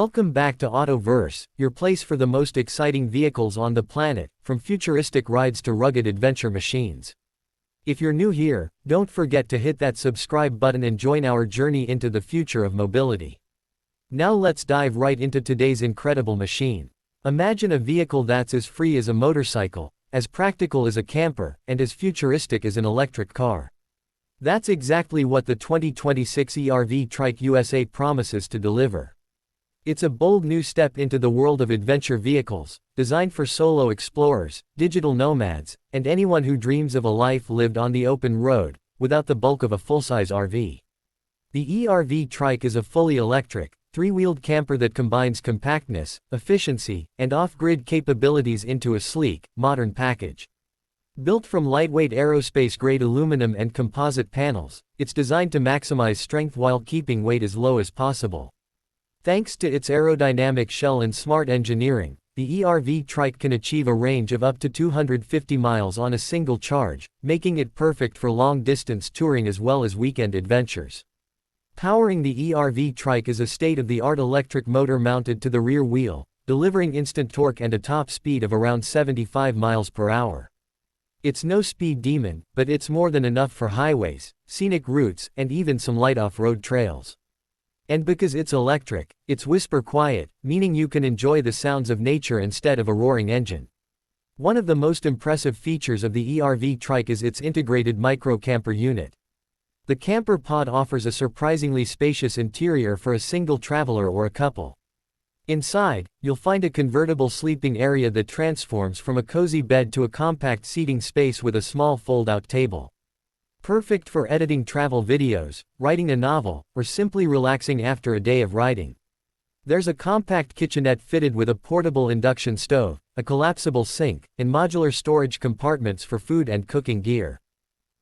Welcome back to Autoverse, your place for the most exciting vehicles on the planet, from futuristic rides to rugged adventure machines. If you're new here, don't forget to hit that subscribe button and join our journey into the future of mobility. Now let's dive right into today's incredible machine. Imagine a vehicle that's as free as a motorcycle, as practical as a camper, and as futuristic as an electric car. That's exactly what the 2026 Polu Trike USA promises to deliver. It's a bold new step into the world of adventure vehicles, designed for solo explorers, digital nomads, and anyone who dreams of a life lived on the open road, without the bulk of a full-size RV. The Polu Trike is a fully electric, three-wheeled camper that combines compactness, efficiency, and off-grid capabilities into a sleek, modern package. Built from lightweight aerospace-grade aluminum and composite panels, it's designed to maximize strength while keeping weight as low as possible. Thanks to its aerodynamic shell and smart engineering, the Polu Trike can achieve a range of up to 250 miles on a single charge, making it perfect for long-distance touring as well as weekend adventures. Powering the Polu Trike is a state-of-the-art electric motor mounted to the rear wheel, delivering instant torque and a top speed of around 75 miles per hour. It's no speed demon, but it's more than enough for highways, scenic routes, and even some light off-road trails. And because it's electric, it's whisper quiet, meaning you can enjoy the sounds of nature instead of a roaring engine. One of the most impressive features of the Polu Trike is its integrated micro-camper unit. The camper pod offers a surprisingly spacious interior for a single traveler or a couple. Inside, you'll find a convertible sleeping area that transforms from a cozy bed to a compact seating space with a small fold-out table. Perfect for editing travel videos, writing a novel, or simply relaxing after a day of riding. There's a compact kitchenette fitted with a portable induction stove, a collapsible sink, and modular storage compartments for food and cooking gear.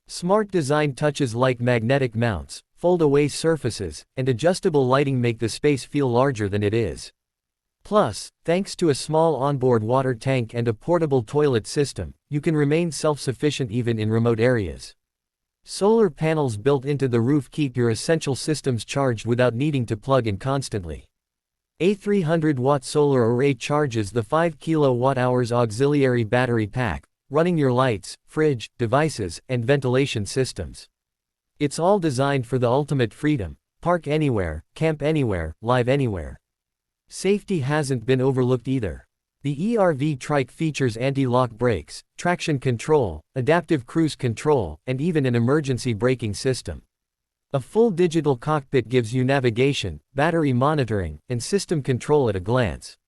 Smart design touches like magnetic mounts, fold-away surfaces, and adjustable lighting make the space feel larger than it is. Plus, thanks to a small onboard water tank and a portable toilet system, you can remain self-sufficient even in remote areas. Solar panels built into the roof keep your essential systems charged without needing to plug in constantly. A 300-watt solar array charges the 5 kWh auxiliary battery pack, running your lights, fridge, devices, and ventilation systems. It's all designed for the ultimate freedom: park anywhere, camp anywhere, live anywhere. Safety hasn't been overlooked either. The Polu Trike features anti-lock brakes, traction control, adaptive cruise control, and even an emergency braking system. A full digital cockpit gives you navigation, battery monitoring, and system control at a glance.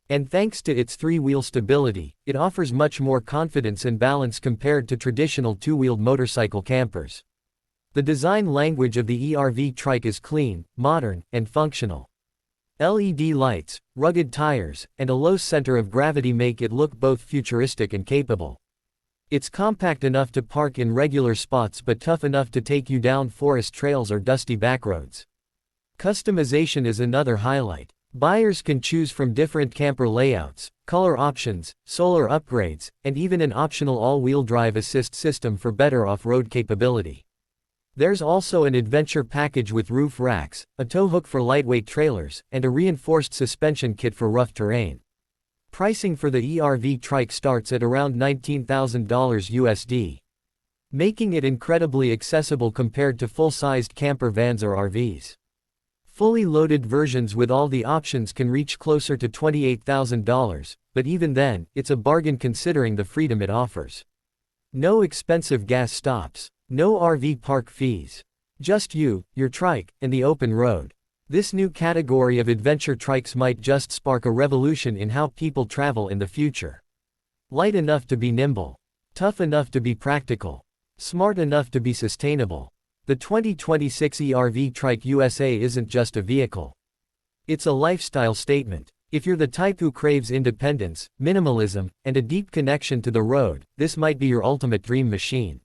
And thanks to its three-wheel stability, it offers much more confidence and balance compared to traditional two-wheeled motorcycle campers. The design language of the Polu Trike is clean, modern, and functional. LED lights, rugged tires, and a low center of gravity make it look both futuristic and capable. It's compact enough to park in regular spots but tough enough to take you down forest trails or dusty backroads. Customization is another highlight. Buyers can choose from different camper layouts, color options, solar upgrades, and even an optional all-wheel drive assist system for better off-road capability. There's also an adventure package with roof racks, a tow hook for lightweight trailers, and a reinforced suspension kit for rough terrain. Pricing for the Polu Trike starts at around $19,000 USD, making it incredibly accessible compared to full-sized camper vans or RVs. Fully loaded versions with all the options can reach closer to $28,000, but even then, it's a bargain considering the freedom it offers. No expensive gas stops. No RV park fees. Just you, your trike, and the open road. This new category of adventure trikes might just spark a revolution in how people travel in the future. Light enough to be nimble. Tough enough to be practical. Smart enough to be sustainable. The 2026 Polu Trike USA isn't just a vehicle. It's a lifestyle statement. If you're the type who craves independence, minimalism, and a deep connection to the road, this might be your ultimate dream machine.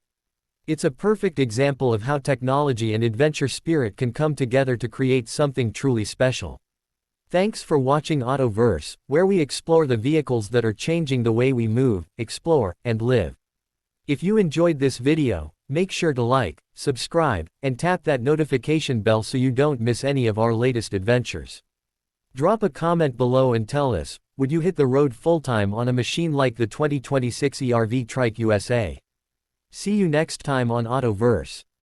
It's a perfect example of how technology and adventure spirit can come together to create something truly special. Thanks for watching Autoverse, where we explore the vehicles that are changing the way we move, explore, and live. If you enjoyed this video, make sure to like, subscribe, and tap that notification bell so you don't miss any of our latest adventures. Drop a comment below and tell us, would you hit the road full-time on a machine like the 2026 ERV Trike USA? See you next time on Autoverse.